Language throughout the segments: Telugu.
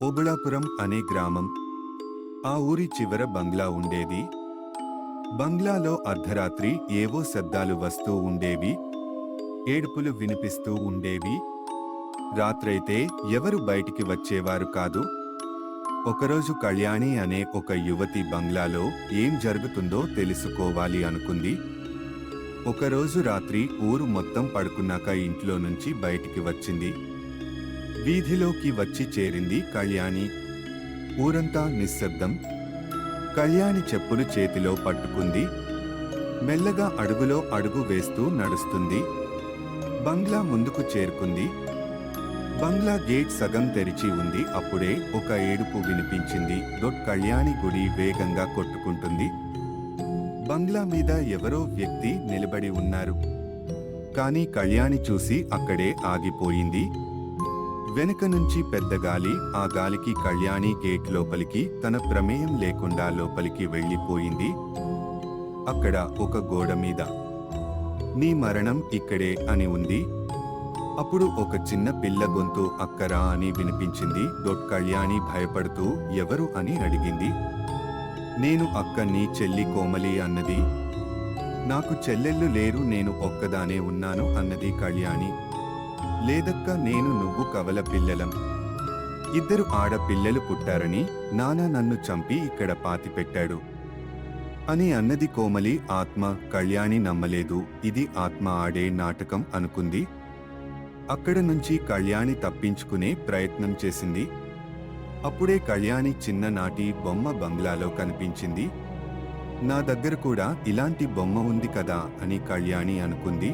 ఓబుళాపురం అనే గ్రామం. ఆ ఊరి చివర బంగ్లా ఉండేది. బంగ్లాలో అర్ధరాత్రి ఏవో శబ్దాలు వస్తూ ఉండేవి. ఏడుపులు వినిపిస్తూ ఉండేవి. రాత్రైతే ఎవరు బయటికి వచ్చేవారు కాదు. ఒకరోజు కళ్యాణి అనే ఒక యువతి బంగ్లాలో ఏం జరుగుతుందో తెలుసుకోవాలి అనుకుంది. ఒకరోజు రాత్రి ఊరు మొత్తం పడుకున్నాక ఇంట్లో నుంచి బయటికి వచ్చింది. వీధిలోకి వచ్చి చేరింది కళ్యాణి. ఊరంతా నిశ్శబ్దం. కళ్యాణి చెప్పులు చేతిలో పట్టుకుంది. మెల్లగా అడుగులో అడుగు వేస్తూ నడుస్తుంది. బంగ్లా ముందుకు చేరుకుంది. బంగ్లా గేట్ సగం తెరిచి ఉంది. అప్పుడే ఒక ఏడుపు వినిపించింది. కళ్యాణి గుడి వేగంగా కొట్టుకుంటుంది. బంగ్లా మీద ఎవరో వ్యక్తి నిలబడి ఉన్నారు. కానీ కళ్యాణి చూసి అక్కడే ఆగిపోయింది. వెనుక నుంచి పెద్ద గాలి. ఆ గాలికి కళ్యాణి గేట్ లోపలికి తన ప్రమేయం లేకుండా లోపలికి వెళ్ళిపోయింది. అక్కడ ఒక గోడ మీద "నీ మరణం ఇక్కడే" అని ఉంది. అప్పుడు ఒక చిన్న పిల్ల గొంతు "అక్కరా" అని వినిపించింది. కళ్యాణి భయపడుతూ "ఎవరు" అని అడిగింది. "నేను అక్క, నీ చెల్లి కోమలి" అన్నది. "నాకు చెల్లెళ్ళు లేరు, నేను ఒక్కదానే ఉన్నాను" అన్నది కళ్యాణి. "లేదక్క, నేను నువ్వు కవల పిల్లలం. 2 ఆడపిల్లలు పుట్టారని నాన్న నన్ను చంపి ఇక్కడ పాతిపెట్టాడు" అని అన్నది కోమలి. ఆత్మ. కళ్యాణి నమ్మలేదు. ఇది ఆత్మ ఆడే నాటకం అనుకుంది. అక్కడ నుంచి కళ్యాణి తప్పించుకునే ప్రయత్నం చేసింది. అప్పుడే కళ్యాణి చిన్ననాటి బొమ్మ బంగ్లాలో కనిపించింది. "నా దగ్గర కూడా ఇలాంటి బొమ్మ ఉంది కదా" అని కళ్యాణి అనుకుంది.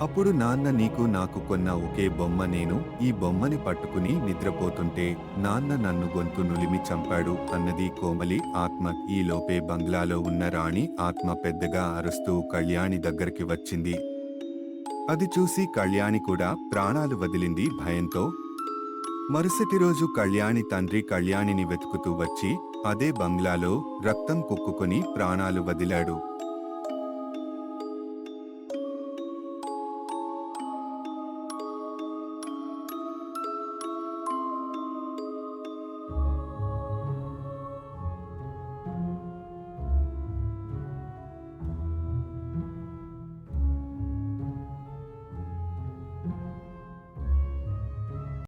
అప్పుడు "నాన్న నీకు నాకు కొన్న ఒకే బొమ్మ. నేను ఈ బొమ్మని పట్టుకుని నిద్రపోతుంటే నాన్న నన్ను గొంతు నులిమి చంపాడు" అన్నది కోమలి ఆత్మ. ఈ లోపే బంగ్లాలో ఉన్న రాణి ఆత్మ పెద్దగా అరుస్తూ కళ్యాణి దగ్గరికి వచ్చింది. అది చూసి కళ్యాణి కూడా ప్రాణాలు వదిలింది భయంతో. మరుసటి రోజు కళ్యాణి తండ్రి కళ్యాణిని వెతుకుతూ వచ్చి అదే బంగ్లాలో రక్తం కుక్కుకొని ప్రాణాలు వదిలాడు.